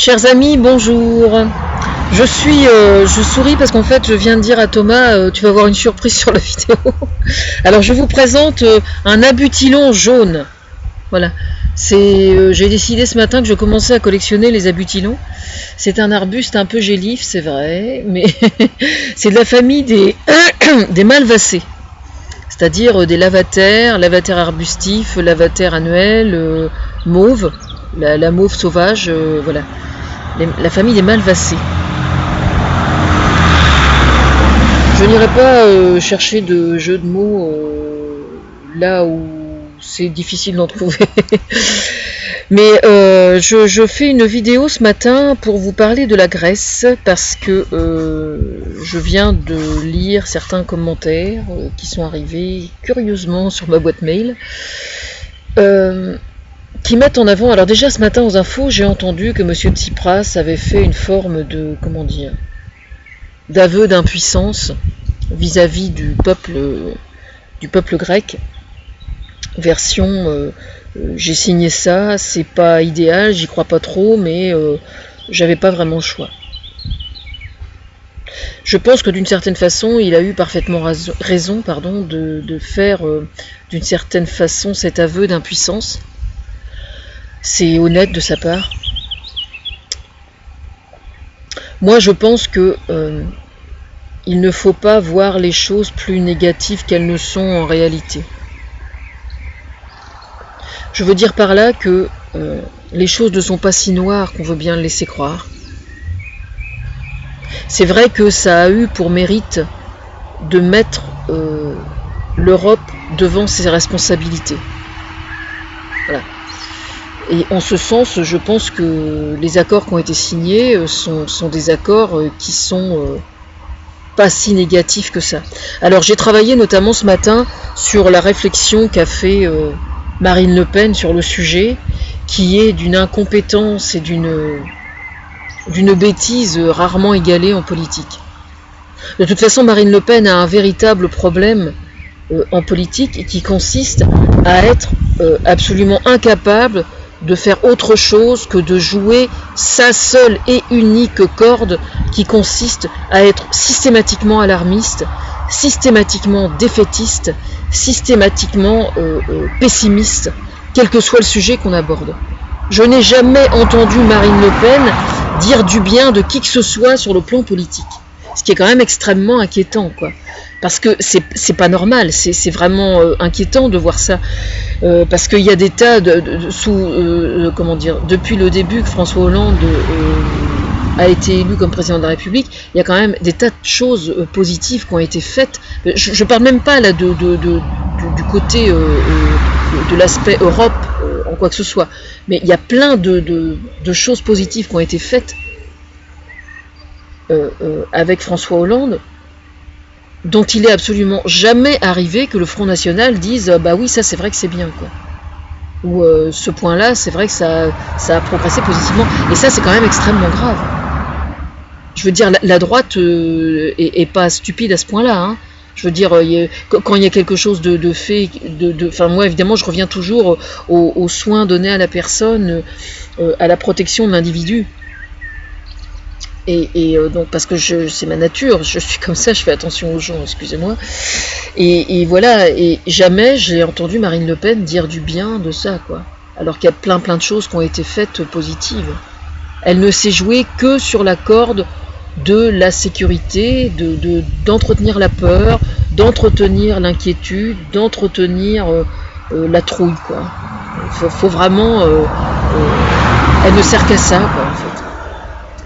Chers amis, bonjour. Je souris parce qu'en fait, je viens de dire à Thomas, tu vas avoir une surprise sur la vidéo. Alors, je vous présente un abutilon jaune. Voilà. J'ai décidé ce matin que je commençais à collectionner les abutilons. C'est un arbuste un peu gélif, c'est vrai, mais c'est de la famille des malvacées. C'est-à-dire des lavataires arbustifs, lavataires annuels, mauves, la mauve sauvage, voilà. La famille des malvacées. Je n'irai pas chercher de jeux de mots là où c'est difficile d'en trouver. Mais je fais une vidéo ce matin pour vous parler de la Grèce parce que je viens de lire certains commentaires qui sont arrivés curieusement sur ma boîte mail qui mettent en avant. Alors déjà ce matin aux infos, j'ai entendu que M. Tsipras avait fait une forme de, d'aveu d'impuissance vis-à-vis du peuple grec. Version j'ai signé ça, c'est pas idéal, j'y crois pas trop, mais j'avais pas vraiment le choix. Je pense que d'une certaine façon, il a eu parfaitement raison de faire d'une certaine façon cet aveu d'impuissance. C'est honnête de sa part. Moi, je pense que il ne faut pas voir les choses plus négatives qu'elles ne sont en réalité. Je veux dire par là que les choses ne sont pas si noires qu'on veut bien le laisser croire. C'est vrai que ça a eu pour mérite de mettre l'Europe devant ses responsabilités. Voilà. Et en ce sens, je pense que les accords qui ont été signés sont des accords qui sont pas si négatifs que ça. Alors j'ai travaillé notamment ce matin sur la réflexion qu'a fait Marine Le Pen sur le sujet, qui est d'une incompétence et d'une bêtise rarement égalée en politique. De toute façon, Marine Le Pen a un véritable problème en politique qui consiste à être absolument incapable de faire autre chose que de jouer sa seule et unique corde qui consiste à être systématiquement alarmiste, systématiquement défaitiste, systématiquement pessimiste, quel que soit le sujet qu'on aborde. Je n'ai jamais entendu Marine Le Pen dire du bien de qui que ce soit sur le plan politique. Ce qui est quand même extrêmement inquiétant, quoi. Parce que c'est pas normal, c'est vraiment inquiétant de voir ça. Parce qu'il y a des tas depuis le début que François Hollande a été élu comme président de la République, il y a quand même des tas de choses positives qui ont été faites. Je parle même pas là du côté de l'aspect Europe en quoi que ce soit, mais il y a plein de choses positives qui ont été faites avec François Hollande, dont il est absolument jamais arrivé que le Front National dise bah oui, ça c'est vrai que c'est bien, quoi. Ou ce point-là, c'est vrai que ça a progressé positivement. Et ça, c'est quand même extrêmement grave. Je veux dire, la droite est pas stupide à ce point-là, hein. Je veux dire, quand il y a quelque chose de fait, enfin moi évidemment, je reviens toujours aux soins donnés à la personne, à la protection de l'individu. Et donc parce que c'est ma nature, je suis comme ça, je fais attention aux gens, excusez-moi. Et voilà, et jamais j'ai entendu Marine Le Pen dire du bien de ça, quoi. Alors qu'il y a plein de choses qui ont été faites positives. Elle ne s'est jouée que sur la corde de la sécurité, d'entretenir la peur, d'entretenir l'inquiétude, d'entretenir la trouille, quoi. Faut vraiment... elle ne sert qu'à ça, quoi, en fait.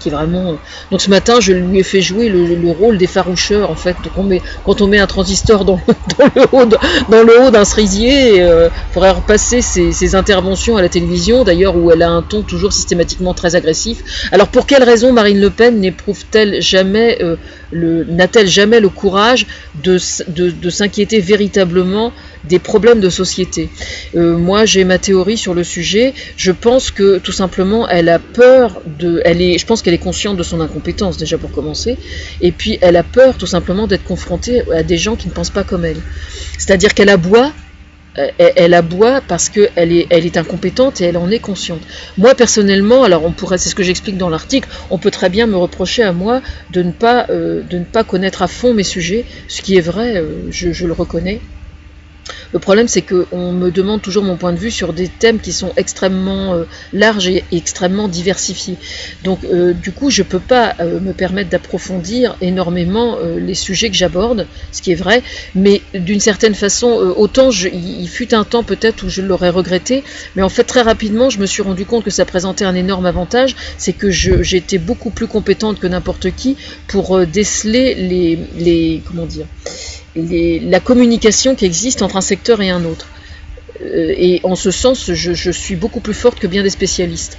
Vraiment... Donc ce matin, je lui ai fait jouer le rôle des faroucheurs, en fait. Donc quand on met un transistor dans le haut d'un cerisier, il faudrait repasser ses interventions à la télévision, d'ailleurs, où elle a un ton toujours systématiquement très agressif. Alors pour quelle raison Marine Le Pen n'a-t-elle jamais le courage de s'inquiéter véritablement des problèmes de société? Moi, j'ai ma théorie sur le sujet. Je pense que tout simplement, elle a peur je pense qu'elle est consciente de son incompétence déjà pour commencer, et puis elle a peur tout simplement d'être confrontée à des gens qui ne pensent pas comme elle. C'est-à-dire qu'elle aboie elle aboie parce qu'elle est incompétente et elle en est consciente. Moi personnellement, alors c'est ce que j'explique dans l'article, on peut très bien me reprocher à moi de ne pas connaître à fond mes sujets, ce qui est vrai, je le reconnais. Le problème, c'est qu'on me demande toujours mon point de vue sur des thèmes qui sont extrêmement larges et extrêmement diversifiés. Donc, du coup, je ne peux pas me permettre d'approfondir énormément les sujets que j'aborde, ce qui est vrai, mais d'une certaine façon, autant il fut un temps peut-être où je l'aurais regretté, mais en fait, très rapidement, je me suis rendu compte que ça présentait un énorme avantage, c'est que j'étais beaucoup plus compétente que n'importe qui pour déceler la communication qui existe entre un secteur et un autre. Et en ce sens, je suis beaucoup plus forte que bien des spécialistes.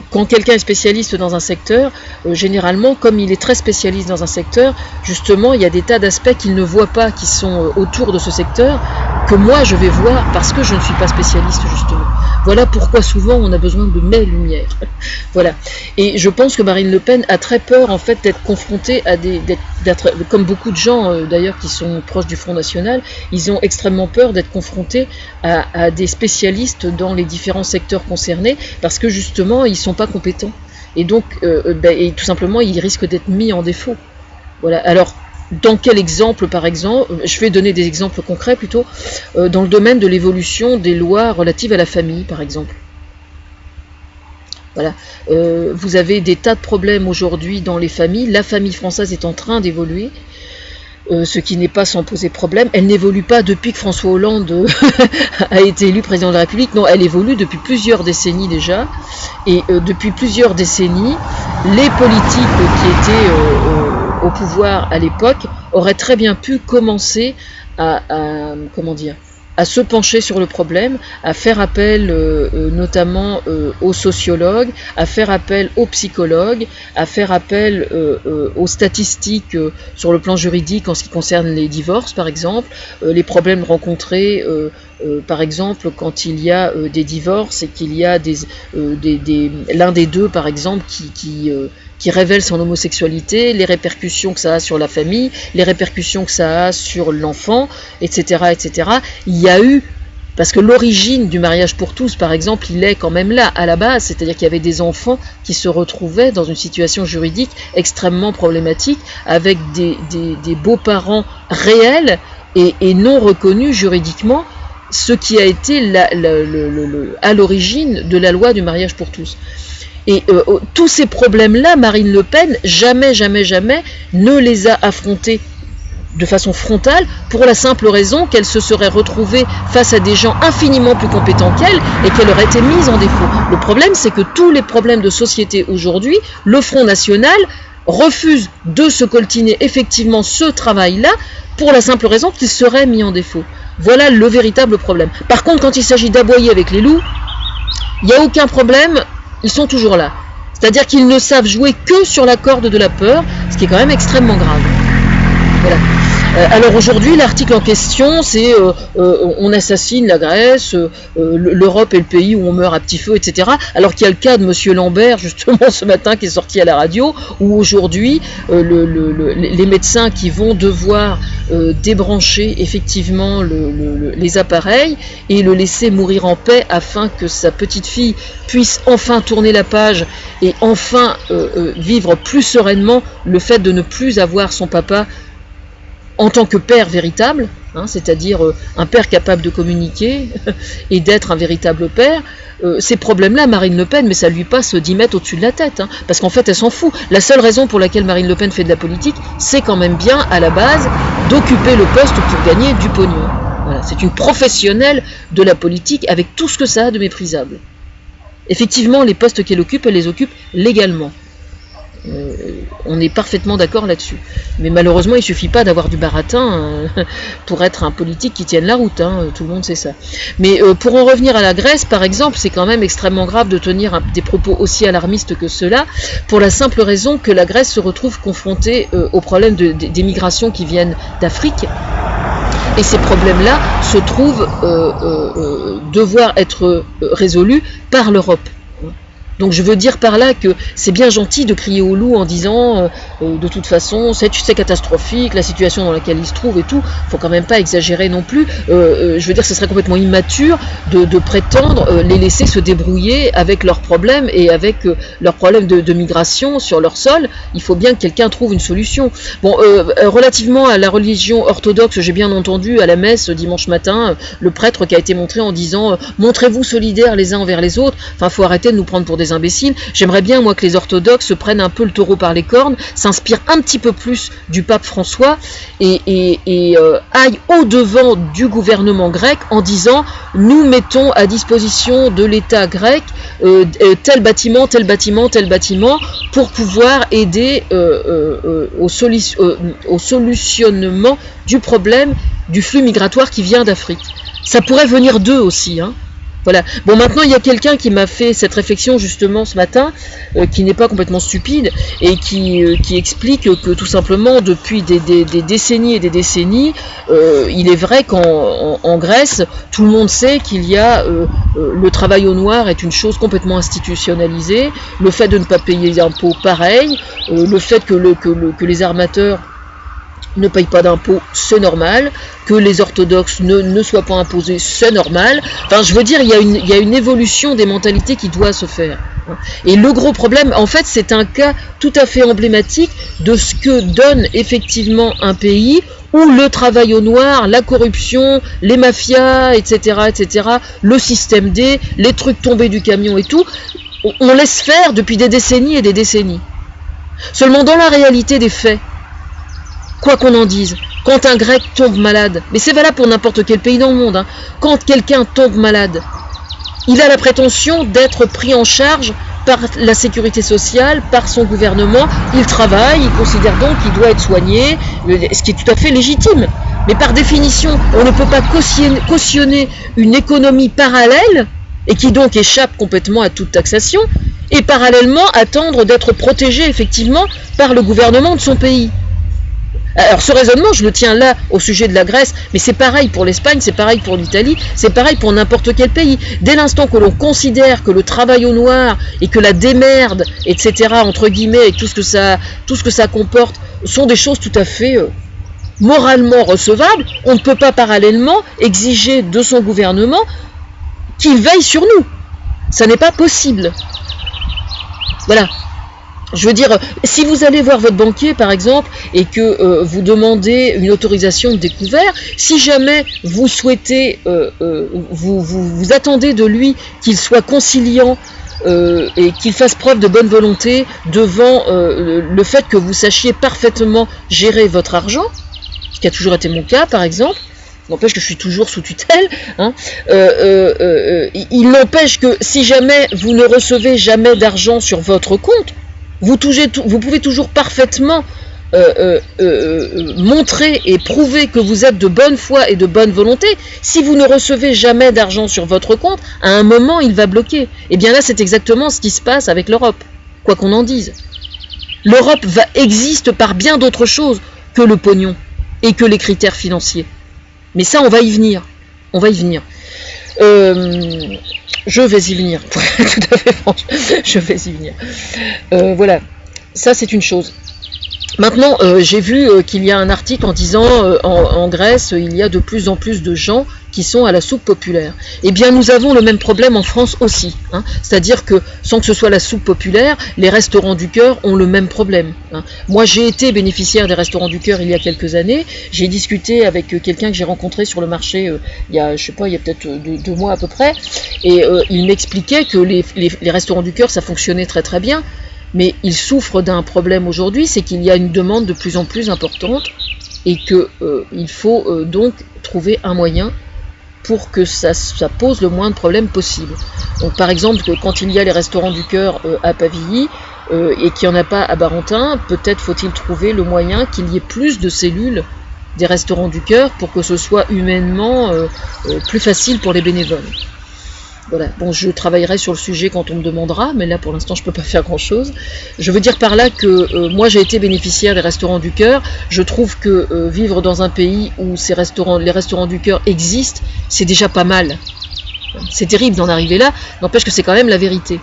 Quand quelqu'un est spécialiste dans un secteur, généralement, comme il est très spécialiste dans un secteur, justement, il y a des tas d'aspects qu'il ne voit pas, qui sont autour de ce secteur, que moi je vais voir parce que je ne suis pas spécialiste, justement. Voilà pourquoi souvent on a besoin de mes lumières. Voilà. Et je pense que Marine Le Pen a très peur, en fait, d'être confrontée à comme beaucoup de gens d'ailleurs qui sont proches du Front National, ils ont extrêmement peur d'être confrontés à des spécialistes dans les différents secteurs concernés, parce que justement ils ne sont pas compétents. Et donc, et tout simplement, ils risquent d'être mis en défaut. Voilà. Alors, dans quel exemple, par exemple? Je vais donner des exemples concrets plutôt. Dans le domaine de l'évolution des lois relatives à la famille, par exemple. Voilà. Vous avez des tas de problèmes aujourd'hui dans les familles. La famille française est en train d'évoluer, ce qui n'est pas sans poser problème. Elle n'évolue pas depuis que François Hollande a été élu président de la République. Non, elle évolue depuis plusieurs décennies déjà. Et depuis plusieurs décennies, les politiques qui étaient au pouvoir à l'époque auraient très bien pu commencer à se pencher sur le problème, à faire appel notamment aux sociologues, à faire appel aux psychologues, à faire appel aux statistiques sur le plan juridique en ce qui concerne les divorces, par exemple, les problèmes rencontrés par exemple quand il y a des divorces et qu'il y a l'un des deux, par exemple, qui révèle son homosexualité, les répercussions que ça a sur la famille, les répercussions que ça a sur l'enfant, etc., etc. Il y a eu, parce que l'origine du mariage pour tous, par exemple, il est quand même là, à la base, c'est-à-dire qu'il y avait des enfants qui se retrouvaient dans une situation juridique extrêmement problématique, avec des beaux-parents réels et non reconnus juridiquement, ce qui a été à l'origine de la loi du mariage pour tous. Et tous ces problèmes-là, Marine Le Pen, jamais ne les a affrontés de façon frontale, pour la simple raison qu'elle se serait retrouvée face à des gens infiniment plus compétents qu'elle et qu'elle aurait été mise en défaut. Le problème, c'est que tous les problèmes de société aujourd'hui, le Front National refuse de se coltiner effectivement ce travail-là pour la simple raison qu'il serait mis en défaut. Voilà le véritable problème. Par contre, quand il s'agit d'aboyer avec les loups, il n'y a aucun problème. Ils sont toujours là. C'est-à-dire qu'ils ne savent jouer que sur la corde de la peur, ce qui est quand même extrêmement grave. Voilà. Alors aujourd'hui, l'article en question, c'est on assassine la Grèce, l'Europe est le pays où on meurt à petit feu, etc. Alors qu'il y a le cas de Monsieur Lambert, justement, ce matin, qui est sorti à la radio, où aujourd'hui, les médecins qui vont devoir débrancher effectivement les appareils et le laisser mourir en paix afin que sa petite fille puisse enfin tourner la page et enfin vivre plus sereinement le fait de ne plus avoir son papa en tant que père véritable, hein, c'est-à-dire un père capable de communiquer et d'être un véritable père. Ces problèmes-là, Marine Le Pen, mais ça lui passe 10 mètres au-dessus de la tête, hein, parce qu'en fait elle s'en fout. La seule raison pour laquelle Marine Le Pen fait de la politique, c'est quand même bien, à la base, d'occuper le poste pour gagner du pognon. Voilà, c'est une professionnelle de la politique avec tout ce que ça a de méprisable. Effectivement, les postes qu'elle occupe, elle les occupe légalement. On est parfaitement d'accord là-dessus. Mais malheureusement, il ne suffit pas d'avoir du baratin pour être un politique qui tienne la route, hein, tout le monde sait ça. Mais pour en revenir à la Grèce, par exemple, c'est quand même extrêmement grave de tenir des propos aussi alarmistes que cela, pour la simple raison que la Grèce se retrouve confrontée au problème des migrations qui viennent d'Afrique. Et ces problèmes-là se trouvent devoir être résolus par l'Europe. Donc je veux dire par là que c'est bien gentil de crier au loup en disant de toute façon, c'est catastrophique, la situation dans laquelle ils se trouvent et tout, faut quand même pas exagérer non plus, je veux dire, ce serait complètement immature de prétendre les laisser se débrouiller avec leurs problèmes et avec leurs problèmes de migration sur leur sol. Il faut bien que quelqu'un trouve une solution. Bon, relativement à la religion orthodoxe, j'ai bien entendu à la messe dimanche matin, le prêtre qui a été montré en disant montrez-vous solidaires les uns envers les autres, enfin faut arrêter de nous prendre pour des imbéciles. J'aimerais bien moi que les orthodoxes se prennent un peu le taureau par les cornes, s'inspirent un petit peu plus du pape François et aillent au-devant du gouvernement grec en disant nous mettons à disposition de l'État grec tel bâtiment, tel bâtiment, tel bâtiment pour pouvoir aider au solutionnement du problème du flux migratoire qui vient d'Afrique. Ça pourrait venir d'eux aussi, hein. Voilà. Bon, maintenant, il y a quelqu'un qui m'a fait cette réflexion justement ce matin, qui n'est pas complètement stupide, et qui explique que tout simplement, depuis des décennies et des décennies, il est vrai qu'en Grèce, tout le monde sait qu'il y a le travail au noir est une chose complètement institutionnalisée, le fait de ne pas payer d'impôts, pareil, le fait que les armateurs ne payent pas d'impôts, c'est normal, que les orthodoxes ne soient pas imposés, c'est normal. Enfin, je veux dire, il y a une évolution des mentalités qui doit se faire. Et le gros problème, en fait, c'est un cas tout à fait emblématique de ce que donne effectivement un pays où le travail au noir, la corruption, les mafias, etc., le système D, les trucs tombés du camion et tout, on laisse faire depuis des décennies et des décennies. Seulement dans la réalité des faits, quoi qu'on en dise, quand un grec tombe malade, mais c'est valable pour n'importe quel pays dans le monde, hein, quand quelqu'un tombe malade, il a la prétention d'être pris en charge par la sécurité sociale, par son gouvernement, il travaille, il considère donc qu'il doit être soigné, ce qui est tout à fait légitime. Mais par définition, on ne peut pas cautionner une économie parallèle, et qui donc échappe complètement à toute taxation, et parallèlement attendre d'être protégé effectivement par le gouvernement de son pays. Alors ce raisonnement, je le tiens là au sujet de la Grèce, mais c'est pareil pour l'Espagne, c'est pareil pour l'Italie, c'est pareil pour n'importe quel pays. Dès l'instant que l'on considère que le travail au noir et que la démerde, etc., entre guillemets, et tout ce que ça comporte, sont des choses tout à fait moralement recevables, on ne peut pas parallèlement exiger de son gouvernement qu'il veille sur nous. Ça n'est pas possible. Voilà. Je veux dire, si vous allez voir votre banquier, par exemple, et que vous demandez une autorisation de découvert, si jamais vous souhaitez, vous attendez de lui qu'il soit conciliant et qu'il fasse preuve de bonne volonté devant le fait que vous sachiez parfaitement gérer votre argent, ce qui a toujours été mon cas, par exemple, n'empêche que je suis toujours sous tutelle, hein, il n'empêche que si jamais vous ne recevez jamais d'argent sur votre compte, vous pouvez toujours parfaitement montrer et prouver que vous êtes de bonne foi et de bonne volonté. Si vous ne recevez jamais d'argent sur votre compte, à un moment, il va bloquer. Et bien là, c'est exactement ce qui se passe avec l'Europe, quoi qu'on en dise. L'Europe existe par bien d'autres choses que le pognon et que les critères financiers. Mais ça, on va y venir. On va y venir. Je vais y venir, pour être tout à fait franche, je vais y venir. Voilà, ça c'est une chose. Maintenant, j'ai vu qu'il y a un article en disant en Grèce, il y a de plus en plus de gens qui sont à la soupe populaire. Eh bien, nous avons le même problème en France aussi. Hein. C'est-à-dire que, sans que ce soit la soupe populaire, les restaurants du cœur ont le même problème. Hein. Moi, j'ai été bénéficiaire des restaurants du cœur il y a quelques années. J'ai discuté avec quelqu'un que j'ai rencontré sur le marché il y a, je sais pas, il y a peut-être 2 mois à peu près. Et il m'expliquait que les restaurants du cœur, ça fonctionnait très très bien. Mais ils souffrent d'un problème aujourd'hui, c'est qu'il y a une demande de plus en plus importante et qu'il faut donc trouver un moyen pour que ça pose le moins de problèmes possible. Donc par exemple, quand il y a les restaurants du cœur à Pavilly et qu'il n'y en a pas à Barentin, peut-être faut-il trouver le moyen qu'il y ait plus de cellules des restaurants du cœur pour que ce soit humainement plus facile pour les bénévoles. Voilà. Bon, je travaillerai sur le sujet quand on me demandera, mais là pour l'instant je ne peux pas faire grand chose. Je veux dire par là que moi j'ai été bénéficiaire des restaurants du cœur. Je trouve que vivre dans un pays où les restaurants du cœur existent, c'est déjà pas mal. C'est terrible d'en arriver là, n'empêche que c'est quand même la vérité.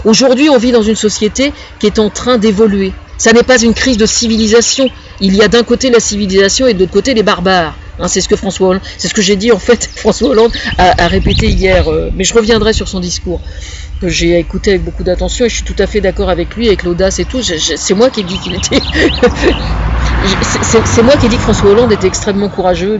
Aujourd'hui on vit dans une société qui est en train d'évoluer. Ça n'est pas une crise de civilisation. Il y a d'un côté la civilisation et de l'autre côté les barbares. Hein, c'est ce que François Hollande, c'est ce que j'ai dit en fait. François Hollande a répété hier, mais je reviendrai sur son discours que j'ai écouté avec beaucoup d'attention et je suis tout à fait d'accord avec lui, avec l'audace et tout. C'est moi qui ai dit qu'il était. C'est moi qui ai dit que François Hollande était extrêmement courageux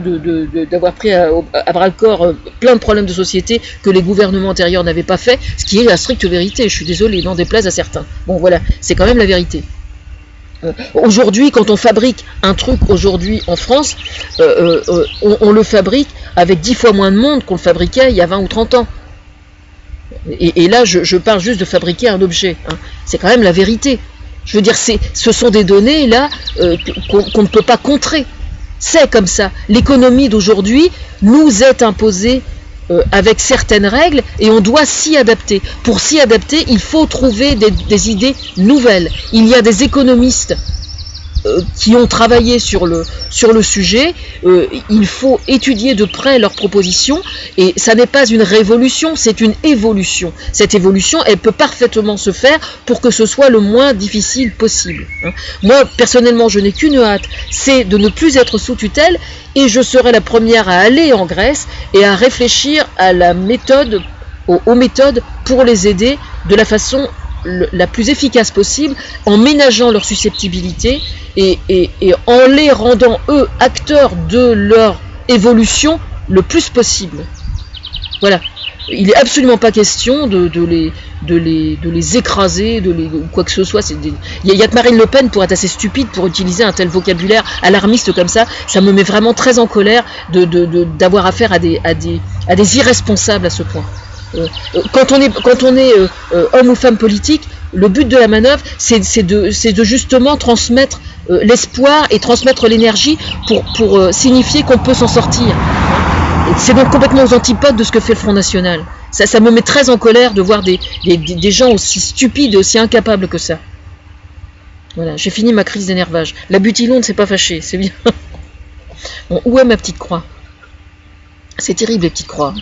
d'avoir pris à bras le corps plein de problèmes de société que les gouvernements antérieurs n'avaient pas fait, ce qui est la stricte vérité. Je suis désolé, n'en déplaise à certains. Bon voilà, c'est quand même la vérité. Aujourd'hui, quand on fabrique un truc aujourd'hui en France, on le fabrique avec 10 fois moins de monde qu'on le fabriquait il y a 20 ou 30 ans. Et là, je parle juste de fabriquer un objet. Hein. C'est quand même la vérité. Je veux dire, ce sont des données là qu'on ne peut pas contrer. C'est comme ça. L'économie d'aujourd'hui nous est imposée avec certaines règles et on doit s'y adapter. Pour s'y adapter, il faut trouver des idées nouvelles. Il y a des économistes qui ont travaillé sur le sujet, il faut étudier de près leurs propositions et ça n'est pas une révolution, c'est une évolution. Cette évolution, elle peut parfaitement se faire pour que ce soit le moins difficile possible. Hein. Moi, personnellement, je n'ai qu'une hâte, c'est de ne plus être sous tutelle et je serai la première à aller en Grèce et à réfléchir à la méthode, aux méthodes pour les aider de la façon la plus efficace possible, en ménageant leur susceptibilité et en les rendant eux acteurs de leur évolution le plus possible. Voilà. Il n'est absolument pas question de les écraser, ou quoi que ce soit. Il y a que Marine Le Pen pour être assez stupide pour utiliser un tel vocabulaire alarmiste comme ça. Ça me met vraiment très en colère d'avoir affaire à des irresponsables à ce point. Quand on est homme ou femme politique, le but de la manœuvre, c'est de justement transmettre l'espoir et transmettre l'énergie pour signifier qu'on peut s'en sortir. C'est donc complètement aux antipodes de ce que fait le Front National. Ça me met très en colère de voir des gens aussi stupides et aussi incapables que ça. Voilà, j'ai fini ma crise d'énervage. La Butilon ne s'est pas fâchée, c'est bien. Bon, où est ma petite croix? C'est terrible les petites croix.